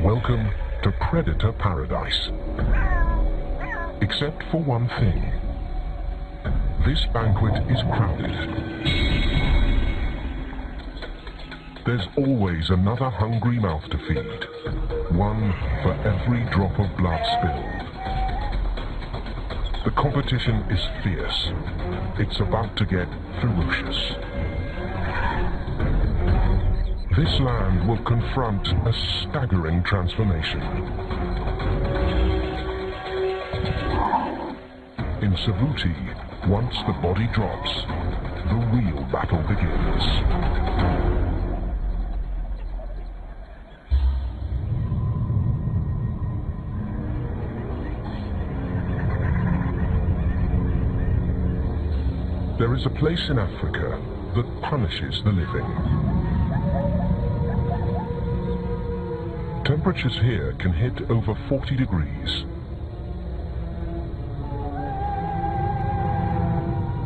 Welcome to Predator Paradise. Except for one thing. This banquet is crowded. There's always another hungry mouth to feed. One for every drop of blood spilled. The competition is fierce. It's about to get ferocious. This land will confront a staggering transformation. In Savuti, once the body drops, the real battle begins. There is a place in Africa that punishes the living. Temperatures here can hit over 40 degrees.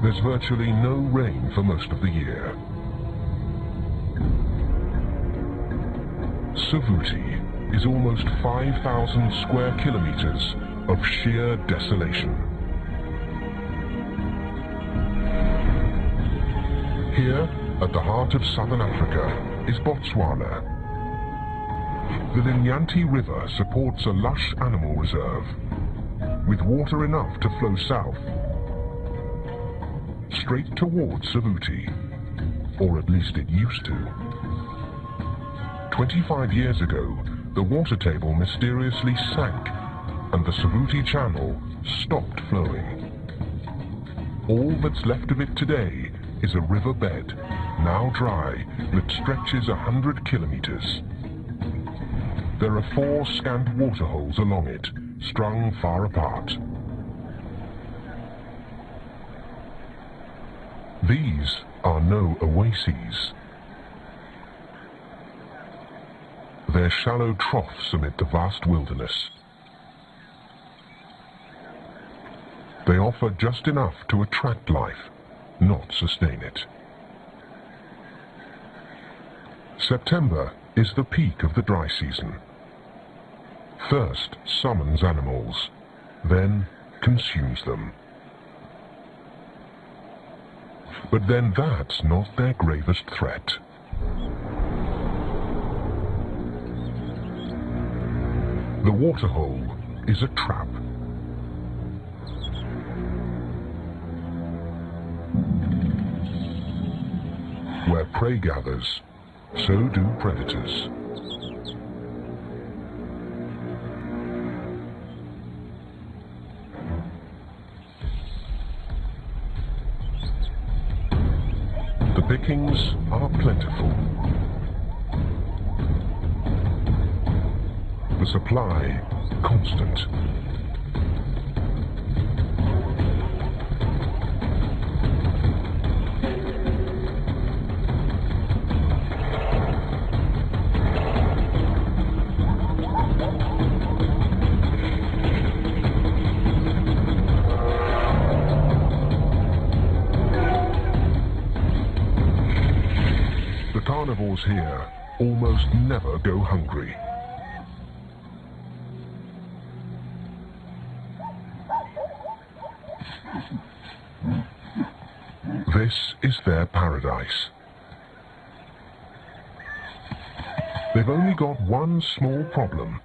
There's virtually no rain for most of the year. Savuti is almost 5,000 square kilometers of sheer desolation. Here, at the heart of southern Africa, is Botswana. The Linyanti River supports a lush animal reserve, with water enough to flow south, straight towards Savuti, or at least it used to. 25 years ago, the water table mysteriously sank, and the Savuti Channel stopped flowing. All that's left of it today is a riverbed, now dry, that stretches 100 kilometers. There are 4 scant waterholes along it, strung far apart. These are no oases. They're shallow troughs amid the vast wilderness. They offer just enough to attract life, not sustain it. September is the peak of the dry season. Thirst summons animals, then consumes them. But then that's not their gravest threat. The waterhole is a trap. Where prey gathers, so do predators. The pickings are plentiful. The supply constant. Carnivores here almost never go hungry. This is their paradise. They've only got one small problem.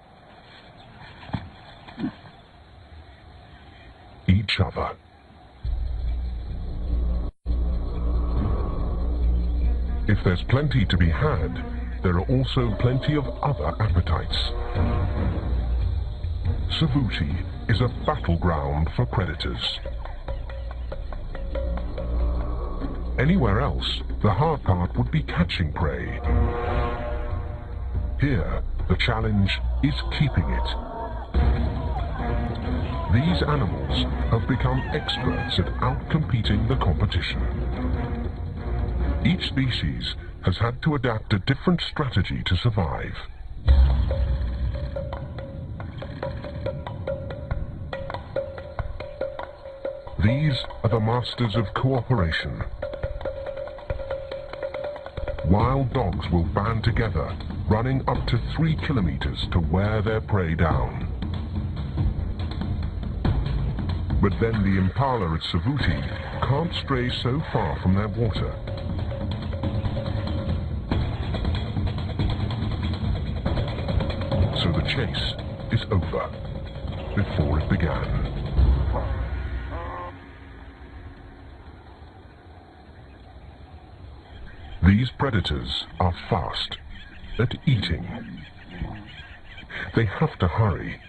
Each other. If there's plenty to be had, there are also plenty of other appetites. Savuti is a battleground for predators. Anywhere else, the hard part would be catching prey. Here, the challenge is keeping it. These animals have become experts at outcompeting the competition. Each species has had to adapt a different strategy to survive. These are the masters of cooperation. Wild dogs will band together running up to 3 kilometers to wear their prey down. But then the impala at Savuti can't stray so far from their water. So the chase is over before it began. These predators are fast at eating. They have to hurry.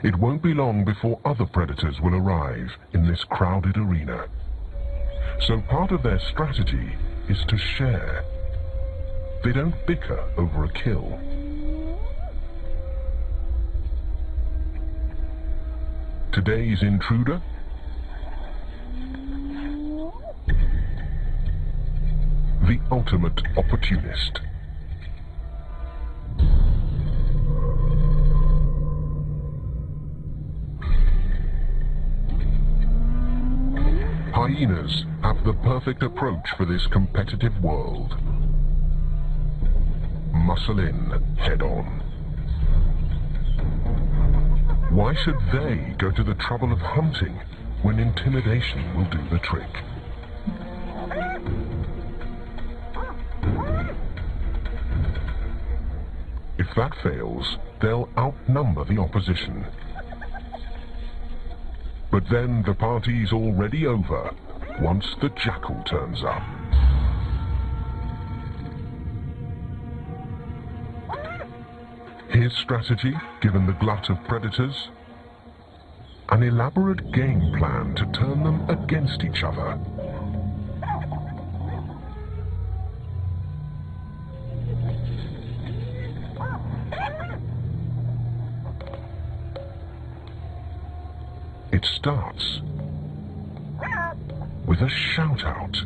It won't be long before other predators will arrive in this crowded arena. So part of their strategy is to share. They don't bicker over a kill. Today's intruder? The ultimate opportunist. Hyenas have the perfect approach for this competitive world. Muscle in, head on. Why should they go to the trouble of hunting when intimidation will do the trick? If that fails, they'll outnumber the opposition. But then the party's already over once the jackal turns up. His strategy, given the glut of predators? An elaborate game plan to turn them against each other. It starts with a shout-out,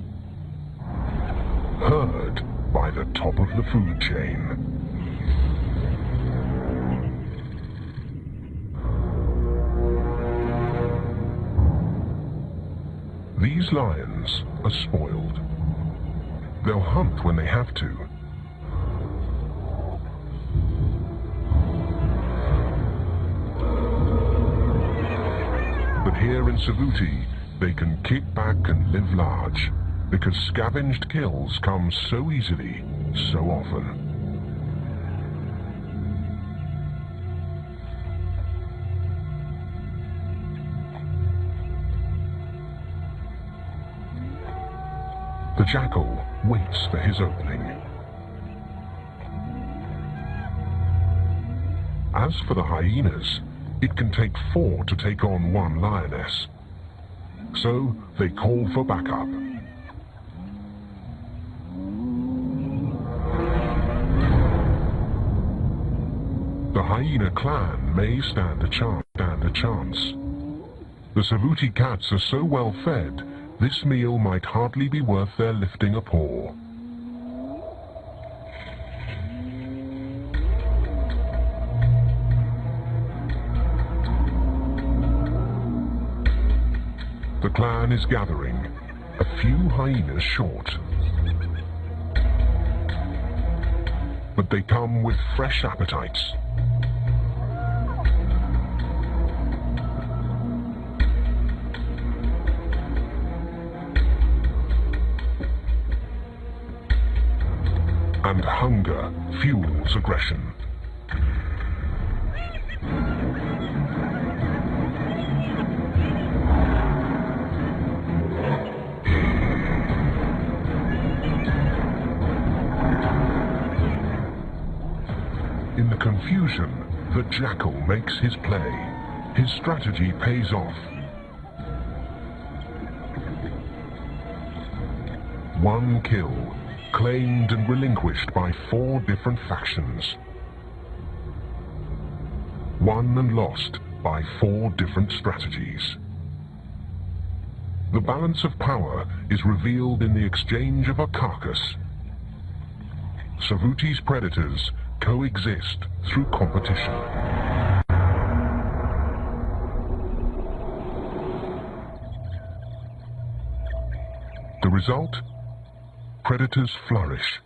heard by the top of the food chain. These lions are spoiled. They'll hunt when they have to. But here in Savuti, they can kick back and live large, because scavenged kills come so easily, so often. The jackal waits for his opening. As for the hyenas, it can take 4 to take on 1 lioness. So they call for backup. The hyena clan may stand a chance. The Savuti cats are so well fed, this meal might hardly be worth their lifting a paw. The clan is gathering, a few hyenas short. But they come with fresh appetites. And hunger fuels aggression. In the confusion, the jackal makes his play. His strategy pays off. One kill, claimed and relinquished by 4 different factions. Won and lost by 4 different strategies. The balance of power is revealed in the exchange of a carcass. Savuti's predators coexist through competition. The result? predators flourish.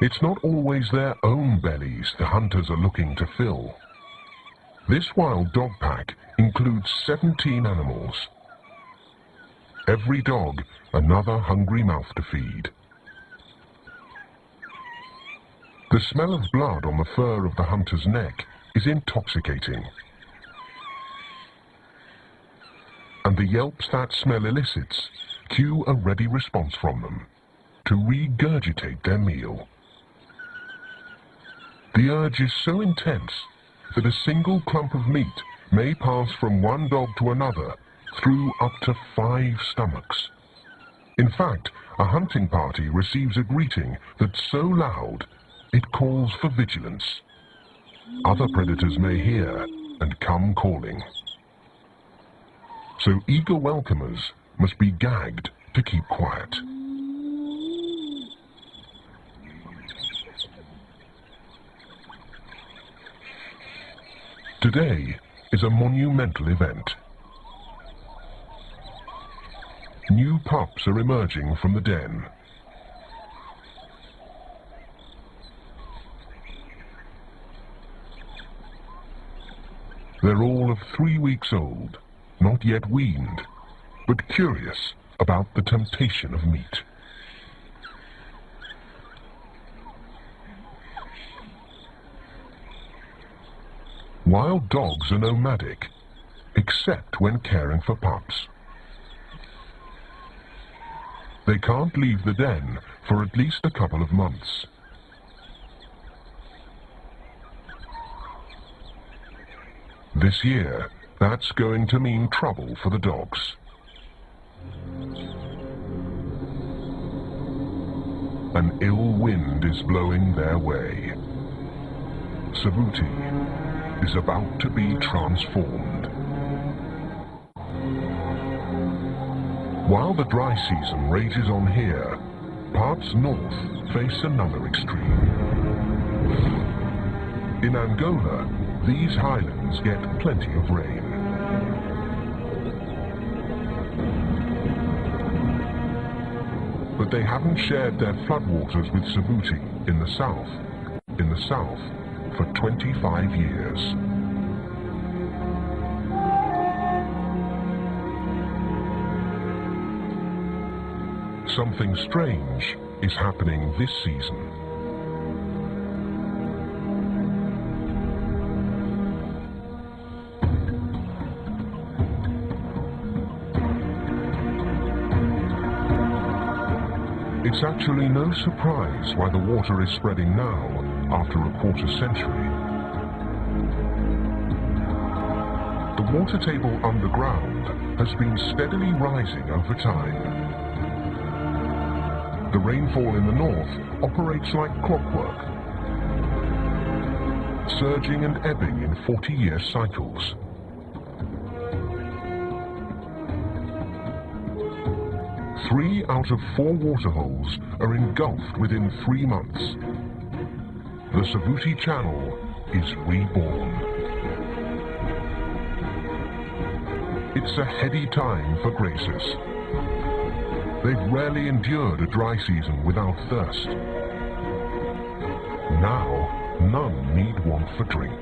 It's not always their own bellies the hunters are looking to fill. This wild dog pack includes 17 animals. Every dog another hungry mouth to feed. The smell of blood on the fur of the hunter's neck is intoxicating. And the yelps that smell elicits cue a ready response from them to regurgitate their meal. The urge is so intense that a single clump of meat may pass from one dog to another through up to 5 stomachs. In fact, a hunting party receives a greeting that's so loud it calls for vigilance. Other predators may hear and come calling. So eager welcomers must be gagged to keep quiet. Today is a monumental event. New pups are emerging from the den. They're all of 3 weeks old, not yet weaned, but curious about the temptation of meat. Wild dogs are nomadic, except when caring for pups. They can't leave the den for at least a couple of months. This year, that's going to mean trouble for the dogs. An ill wind is blowing their way. Savuti is about to be transformed. While the dry season rages on here, parts north face another extreme. In Angola, these highlands get plenty of rain. But they haven't shared their floodwaters with Savuti in the south for 25 years. Something strange is happening this season. It's actually no surprise why the water is spreading now, after a quarter century. The water table underground has been steadily rising over time. The rainfall in the north operates like clockwork, surging and ebbing in 40-year cycles. Three out of 4 waterholes are engulfed within 3 months. The Savuti Channel is reborn. It's a heady time for grazers. They've rarely endured a dry season without thirst. Now, none need want for drink.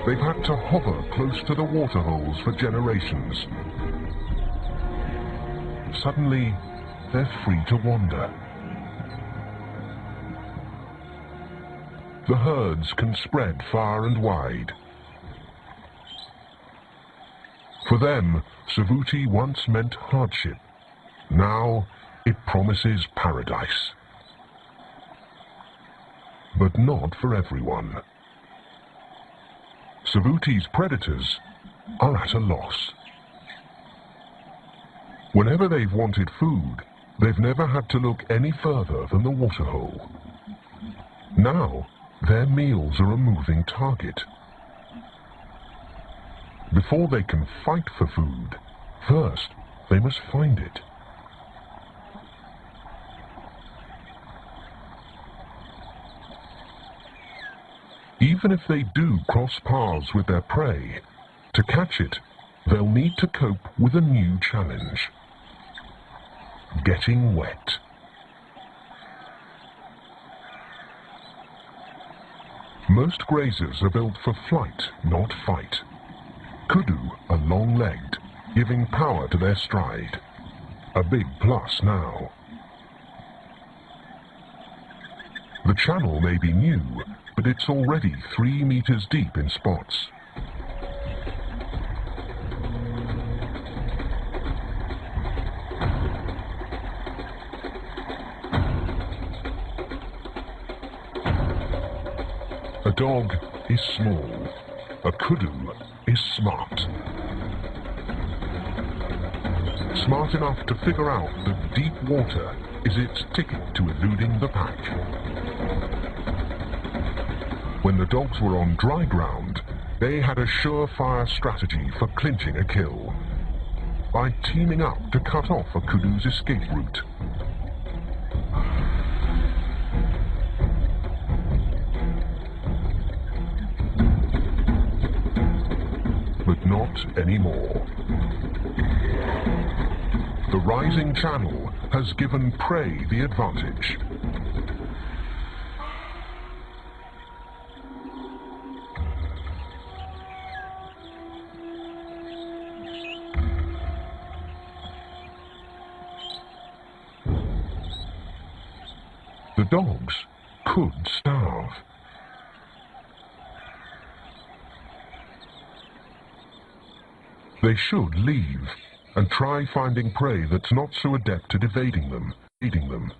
They've had to hover close to the waterholes for generations. Suddenly, they're free to wander. The herds can spread far and wide. For them, Savuti once meant hardship. Now, it promises paradise. But not for everyone. Savuti's predators are at a loss. Whenever they've wanted food, they've never had to look any further than the waterhole. Now, their meals are a moving target. Before they can fight for food, first they must find it. Even if they do cross paths with their prey, to catch it, They'll need to cope with a new challenge: getting wet. Most grazers are built for flight, not fight. Kudu are long-legged, giving power to their stride. A big plus now. The channel may be new, but it's already 3 meters deep in spots. A dog is small. A kudu is smart. Smart enough to figure out that deep water is its ticket to eluding the pack. When the dogs were on dry ground, they had a surefire strategy for clinching a kill, by teaming up to cut off a kudu's escape route. But not anymore. The rising channel has given prey the advantage. The dogs could starve. They should leave and try finding prey that's not so adept at evading them, eating them.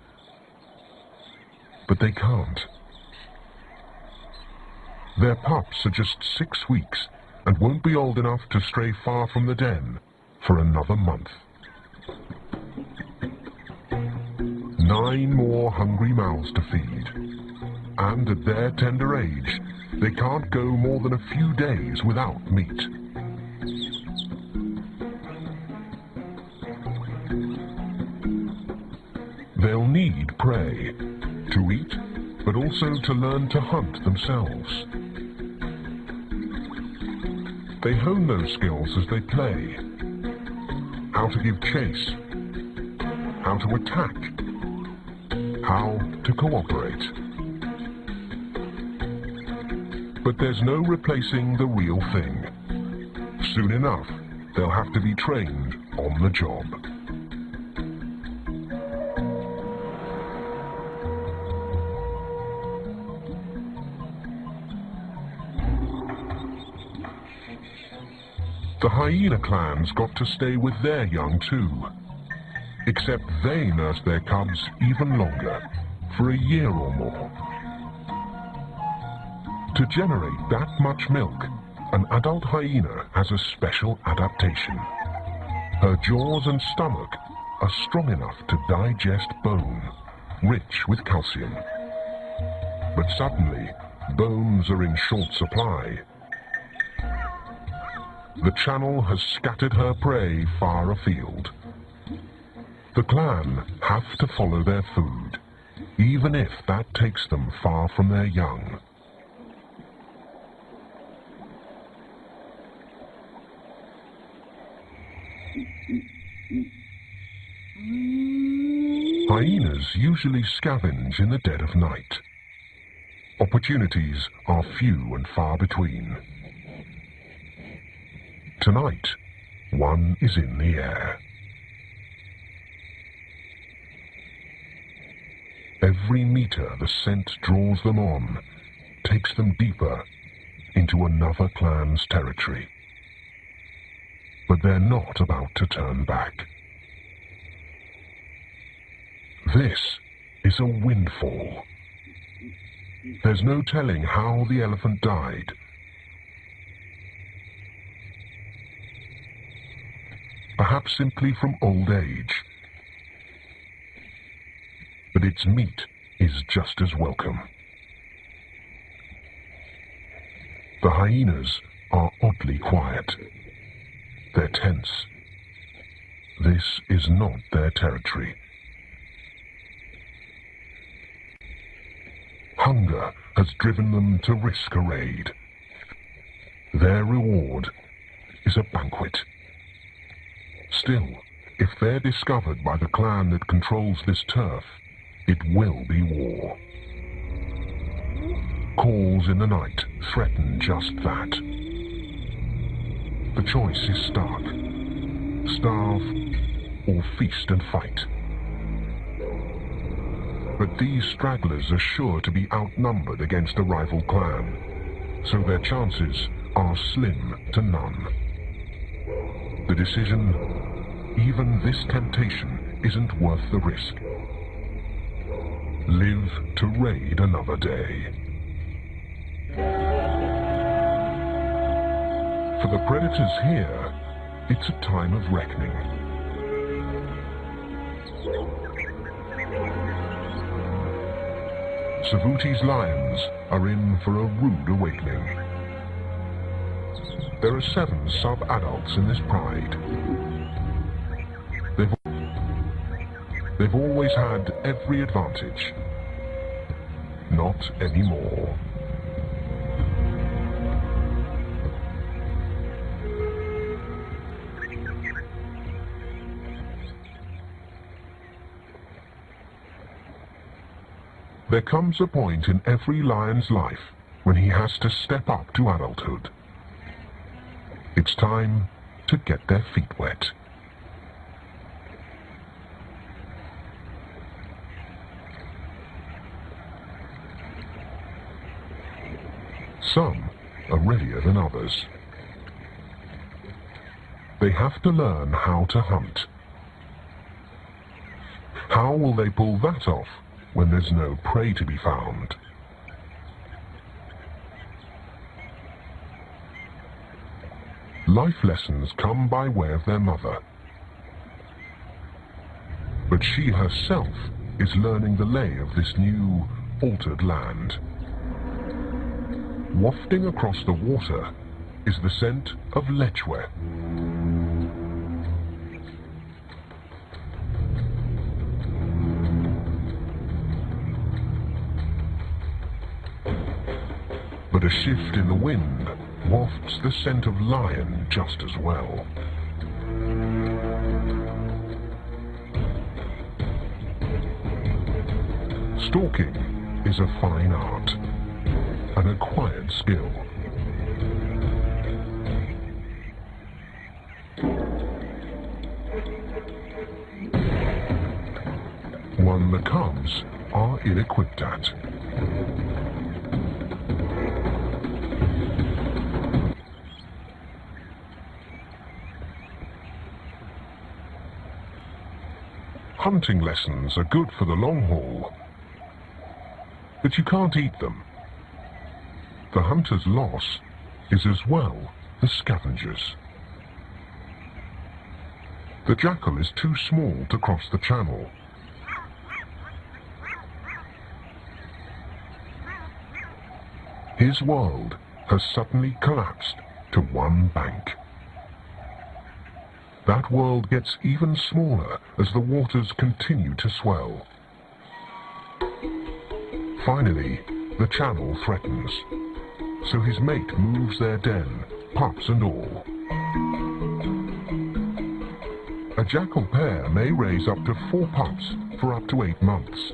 But they can't. Their pups are just 6 weeks and won't be old enough to stray far from the den for another month. 9 more hungry mouths to feed, and at their tender age, they can't go more than a few days without meat. They'll need prey, to eat, but also to learn to hunt themselves. They hone those skills as they play. How to give chase, how to attack, how to cooperate. But there's no replacing the real thing. Soon enough, they'll have to be trained on the job. The hyena clans got to stay with their young too, except they nursed their cubs even longer, for a year or more. To generate that much milk, an adult hyena has a special adaptation. Her jaws and stomach are strong enough to digest bone, rich with calcium. But suddenly, bones are in short supply. The channel has scattered her prey far afield. The clan have to follow their food, even if that takes them far from their young. Hyenas usually scavenge in the dead of night. Opportunities are few and far between. Tonight, one is in the air. Every meter the scent draws them on takes them deeper into another clan's territory. But they're not about to turn back. This is a windfall. There's no telling how the elephant died. Perhaps simply from old age. But its meat is just as welcome. The hyenas are oddly quiet. They're tense. This is not their territory. Hunger has driven them to risk a raid. Their reward is a banquet. Still, if they're discovered by the clan that controls this turf, it will be war. Calls in the night threaten just that. The choice is stark. Starve or feast and fight. But these stragglers are sure to be outnumbered against a rival clan, so their chances are slim to none. The decision, even this temptation isn't worth the risk. Live to raid another day. For the predators here, it's a time of reckoning. Savuti's lions are in for a rude awakening. There are 7 sub-adults in this pride. They've always had every advantage. Not anymore. There comes a point in every lion's life when he has to step up to adulthood. It's time to get their feet wet. Some are readier than others. They have to learn how to hunt. How will they pull that off when there's no prey to be found? Life lessons come by way of their mother. But she herself is learning the lay of this new, altered land. Wafting across the water is the scent of lechwe. But a shift in the wind wafts the scent of lion just as well. Stalking is a fine art, an acquired skill. One the cubs are ill-equipped at. Hunting lessons are good for the long haul, but you can't eat them. The hunter's loss is as well the scavenger's. The jackal is too small to cross the channel. His world has suddenly collapsed to one bank. That world gets even smaller as the waters continue to swell. Finally, the channel threatens, so his mate moves their den, pups and all. A jackal pair may raise up to 4 pups for up to 8 months.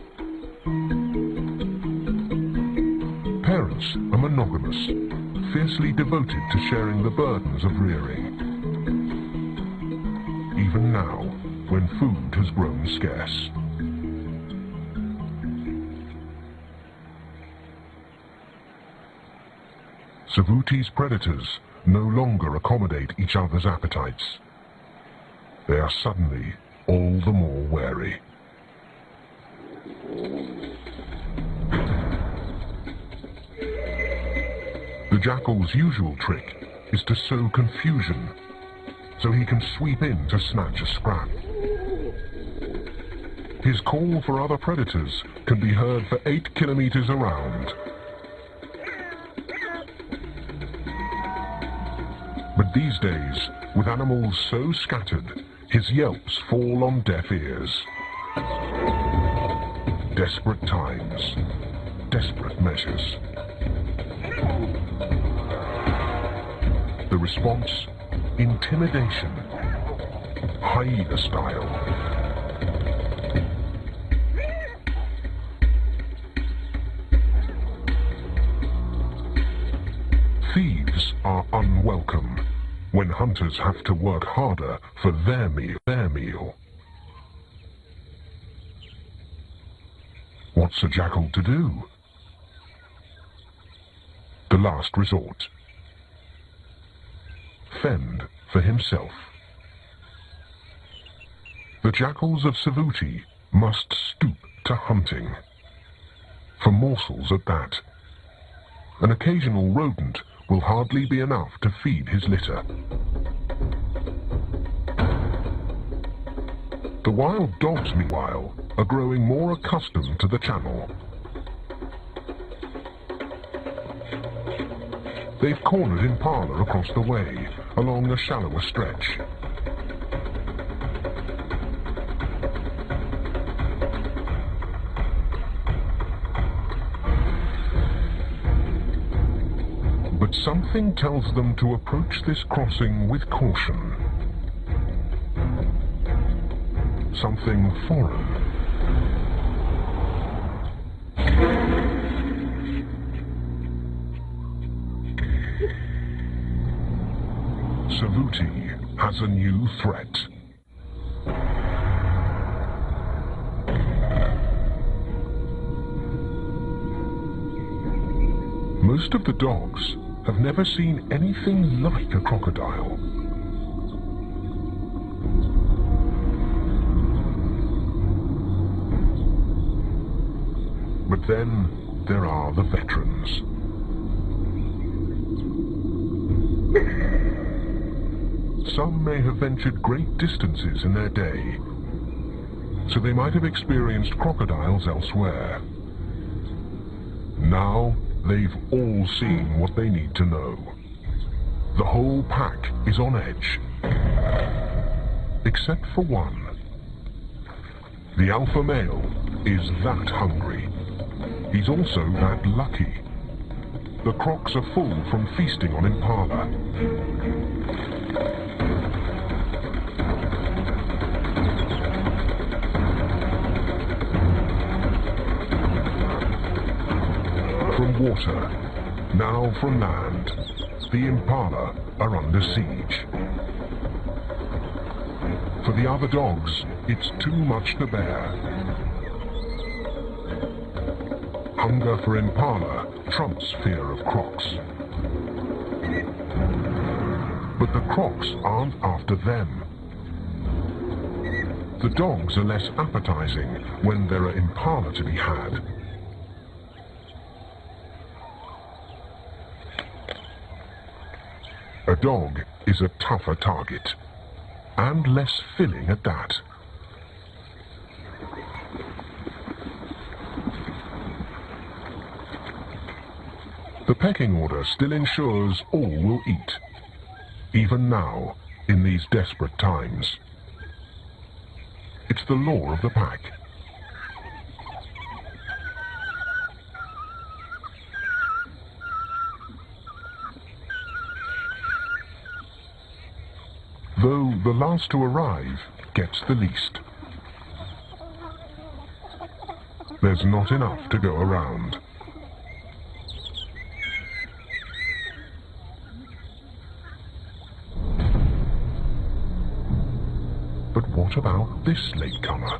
Parents are monogamous, fiercely devoted to sharing the burdens of rearing. Even now, when food has grown scarce. Savuti's predators no longer accommodate each other's appetites. They are suddenly all the more wary. The jackal's usual trick is to sow confusion, so he can sweep in to snatch a scrap. His call for other predators can be heard for 8 kilometers around. But these days, with animals so scattered, his yelps fall on deaf ears. Desperate times, desperate measures. The response? Intimidation. hyena style. Thieves are unwelcome when hunters have to work harder for their meal. What's a jackal to do? The last resort. Fend for himself. The jackals of Savuti must stoop to hunting, for morsels at that. An occasional rodent will hardly be enough to feed his litter. The wild dogs, meanwhile, are growing more accustomed to the channel. They've cornered Impala across the way, along a shallower stretch. But something tells them to approach this crossing with caution. Something foreign. Savuti has a new threat. Most of the dogs have never seen anything like a crocodile. But then there are the veterans. Some may have ventured great distances in their day, so they might have experienced crocodiles elsewhere. Now they've all seen what they need to know. The whole pack is on edge, except for one. The alpha male is that hungry. He's also that lucky. The crocs are full from feasting on Impala. From water, now from land, the Impala are under siege. For the other dogs, it's too much to bear. Hunger for Impala trumps fear of crocs. But the crocs aren't after them. The dogs are less appetizing when there are Impala to be had. A dog is a tougher target, and less filling at that. The pecking order still ensures all will eat, even now, in these desperate times. It's the law of the pack. Though the last to arrive gets the least. There's not enough to go around. But what about this latecomer?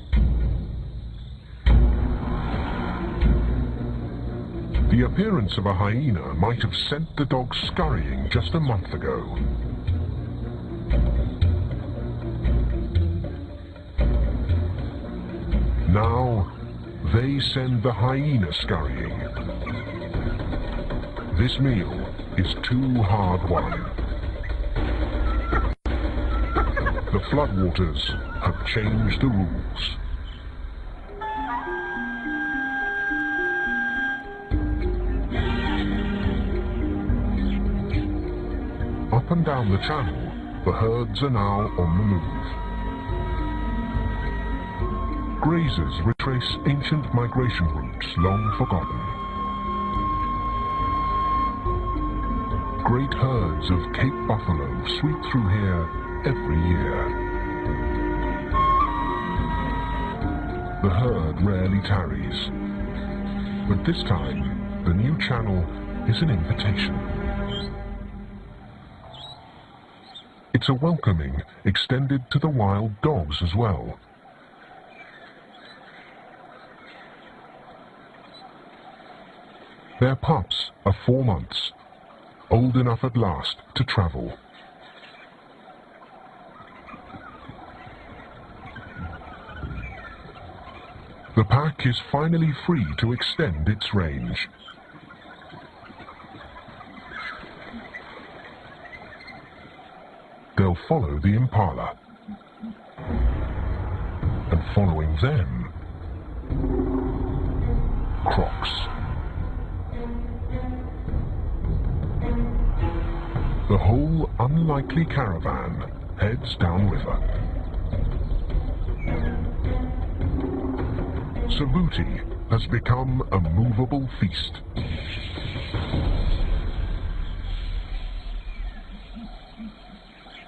The appearance of a hyena might have sent the dogs scurrying just a month ago. Now, they send the hyena scurrying. This meal is too hard won. The floodwaters have changed the rules. Up and down the channel, the herds are now on the move. Grazers retrace ancient migration routes long forgotten. Great herds of Cape buffalo sweep through here every year. The herd rarely tarries, but this time the new channel is an invitation. It's a welcoming extended to the wild dogs as well. Their pups are 4 months, old enough at last to travel. The pack is finally free to extend its range. They'll follow the impala, and following them, crocs. The whole unlikely caravan heads downriver. Saruti has become a movable feast.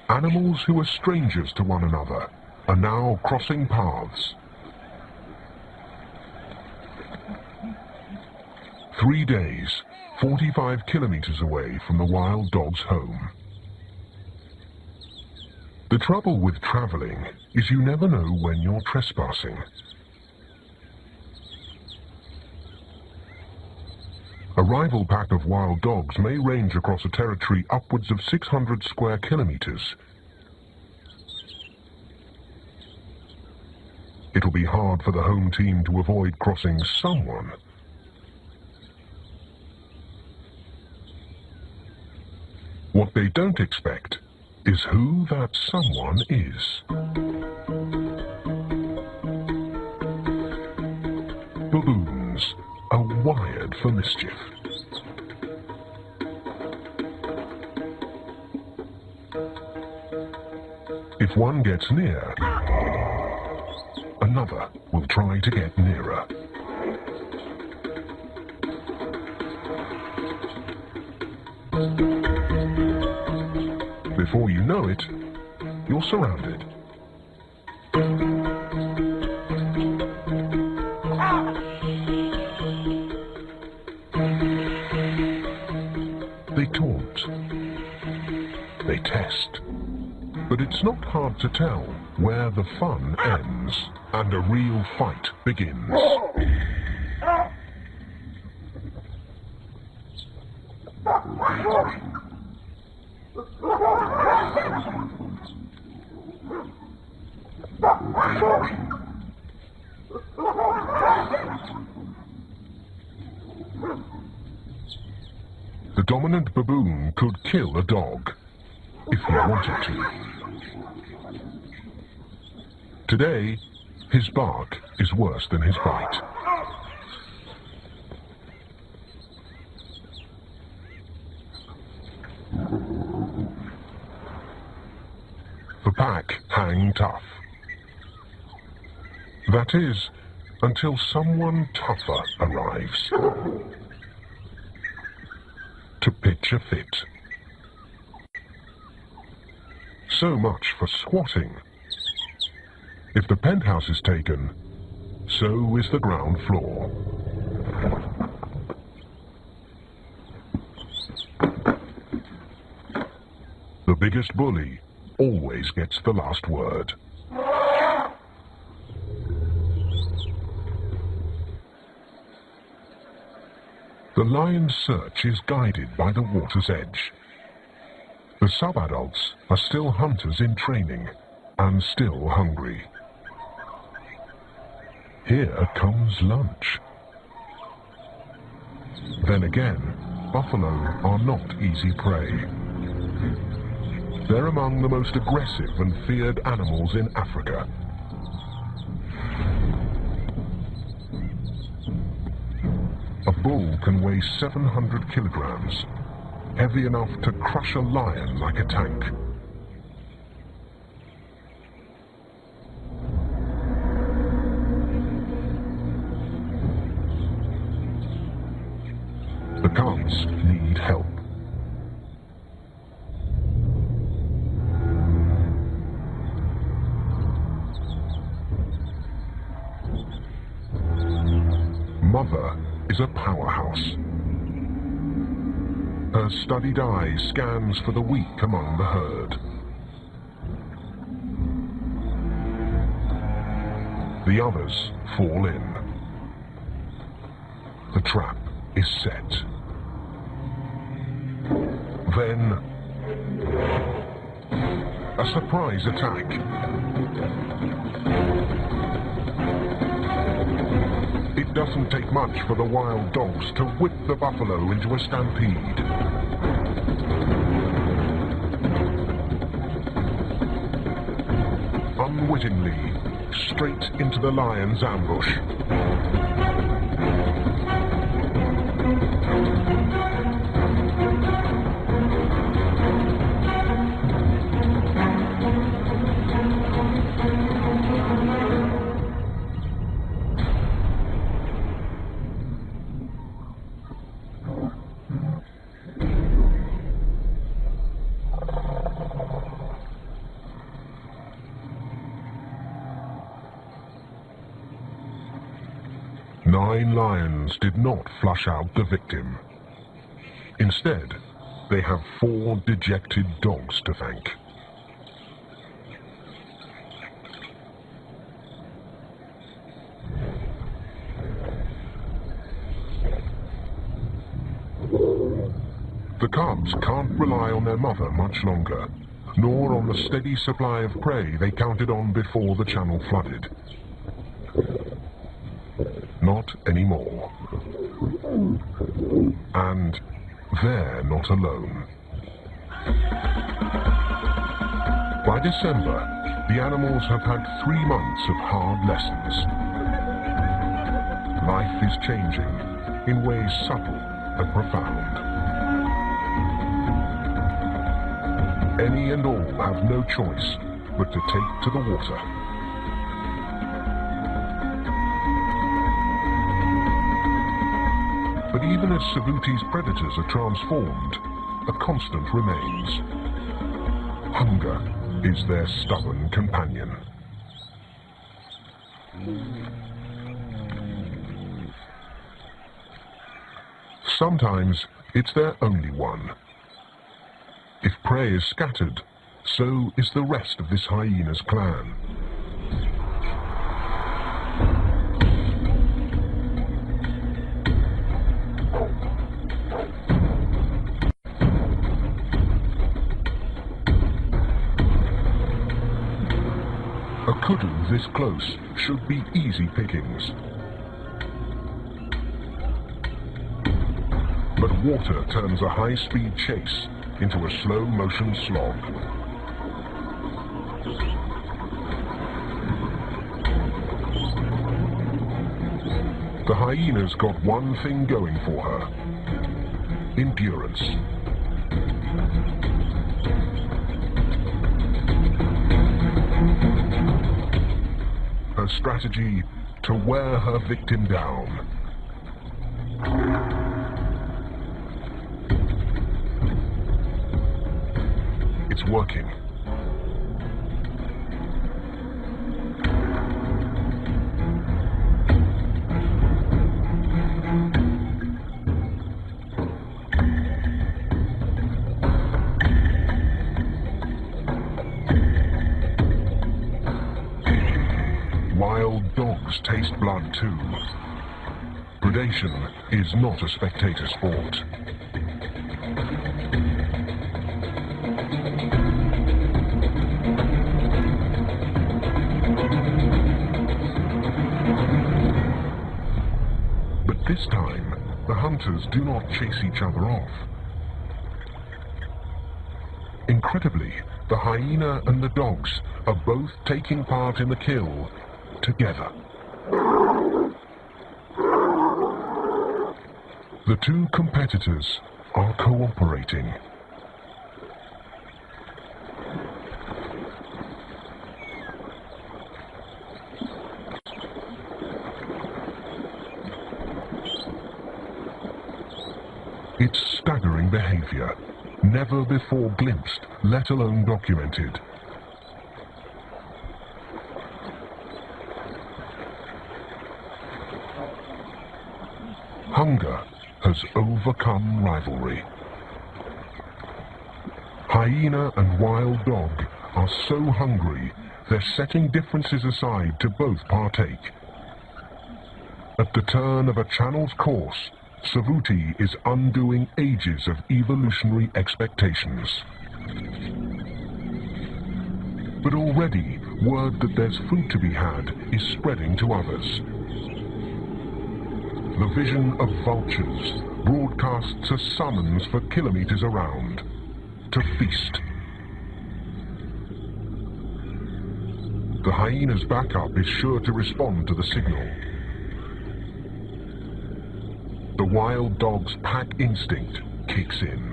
Animals who are strangers to one another are now crossing paths. 3 days, 45 kilometers away from the wild dog's home. The trouble with traveling is you never know when you're trespassing. A rival pack of wild dogs may range across a territory upwards of 600 square kilometers. It'll be hard for the home team to avoid crossing someone. What they don't expect is who that someone is. Baboons are wired for mischief. If one gets near, another will try to get nearer. Before you know it, you're surrounded. They taunt. They test. But it's not hard to tell where the fun ends and a real fight begins. The dominant baboon could kill a dog if he wanted to. Today, his bark is worse than his bite. The pack hang tough. That is, until someone tougher arrives to pitch a fit. So much for squatting. If the penthouse is taken, so is the ground floor. The biggest bully always gets the last word. The lion's search is guided by the water's edge. The sub-adults are still hunters in training and still hungry. Here comes lunch. Then again, buffalo are not easy prey. They're among the most aggressive and feared animals in Africa. A bull can weigh 700 kilograms, heavy enough to crush a lion like a tank. The cubs need help. mother is a powerhouse. Her studied eye scans for the weak among the herd. The others fall in. The trap is set. Then, a surprise attack. It doesn't take much for the wild dogs to whip the buffalo into a stampede. Unwittingly, straight into the lion's ambush. Nine lions did not flush out the victim. Instead, they have 4 dejected dogs to thank. The cubs can't rely on their mother much longer, nor on the steady supply of prey they counted on before the channel flooded. Not anymore. And they're not alone. By December, the animals have had 3 months of hard lessons. Life is changing in ways subtle and profound. Any and all have no choice but to take to the water. But even as Savuti's predators are transformed, a constant remains. Hunger is their stubborn companion. Sometimes it's their only one. If prey is scattered, so is the rest of this hyena's clan. A kudu this close should be easy pickings. But water turns a high-speed chase into a slow-motion slog. The hyena's got one thing going for her: endurance. Her strategy to wear her victim down. It's working. Wild dogs taste blood too. Predation is not a spectator sport. But this time, the hunters do not chase each other off. Incredibly, the hyena and the dogs are both taking part in the kill together. The two competitors are cooperating. It's staggering behavior, never before glimpsed, let alone documented. Hunger has overcome rivalry. Hyena and wild dog are so hungry they're setting differences aside to both partake. At the turn of a channel's course, Savuti is undoing ages of evolutionary expectations. But already, word that there's food to be had is spreading to others. The vision of vultures broadcasts a summons for kilometers around to feast. The hyena's backup is sure to respond to the signal. The wild dog's pack instinct kicks in.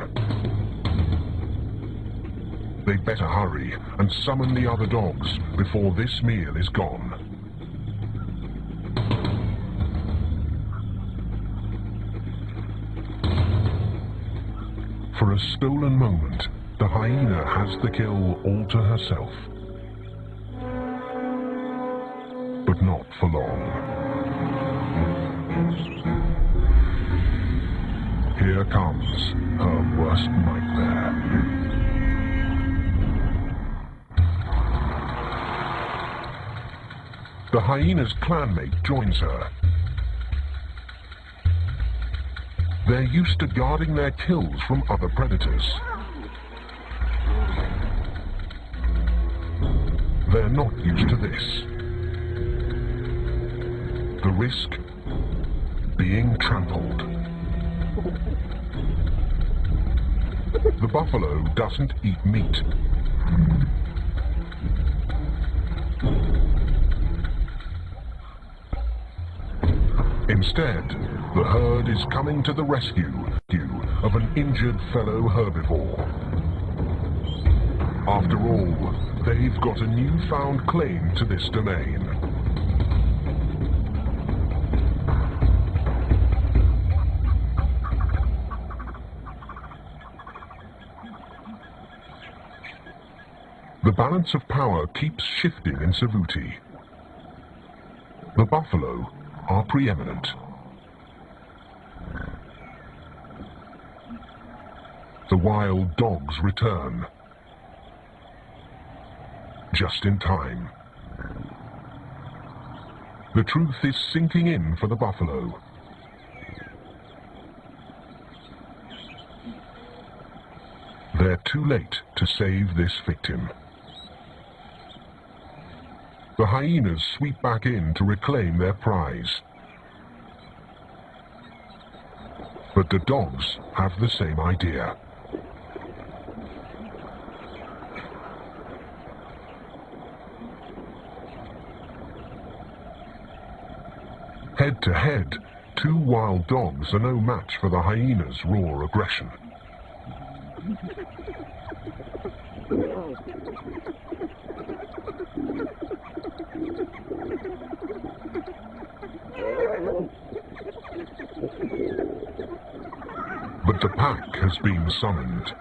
They'd better hurry and summon the other dogs before this meal is gone. For a stolen moment, the hyena has the kill all to herself. But not for long. Here comes her worst nightmare. The hyena's clanmate joins her. They're used to guarding their kills from other predators. They're not used to this. The risk? Being trampled. The buffalo doesn't eat meat. Instead, the herd is coming to the rescue of an injured fellow herbivore. After all, they've got a newfound claim to this domain. The balance of power keeps shifting in Savuti. The buffalo are preeminent. The wild dogs return. Just in time. The truth is sinking in for the buffalo. They're too late to save this victim. The hyenas sweep back in to reclaim their prize. But the dogs have the same idea. Head to head, two wild dogs are no match for the hyena's raw aggression. But the pack has been summoned.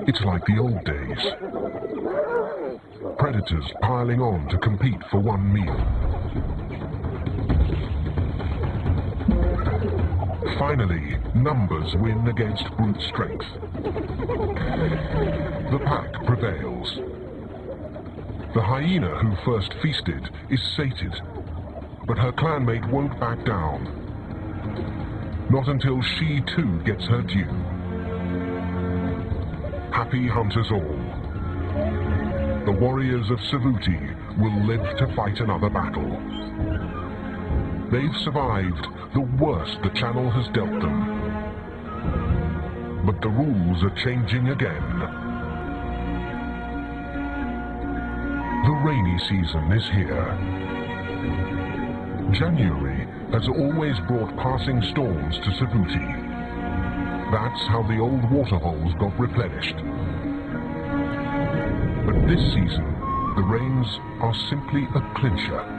It's like the old days. Predators piling on to compete for one meal. Finally, numbers win against brute strength. The pack prevails. The hyena who first feasted is sated, but her clanmate won't back down. Not until she too gets her due. Happy hunters all. The warriors of Savuti will live to fight another battle. They've survived the worst the channel has dealt them. But the rules are changing again. The rainy season is here. January has always brought passing storms to Savuti. That's how the old waterholes got replenished. But this season, the rains are simply a clincher.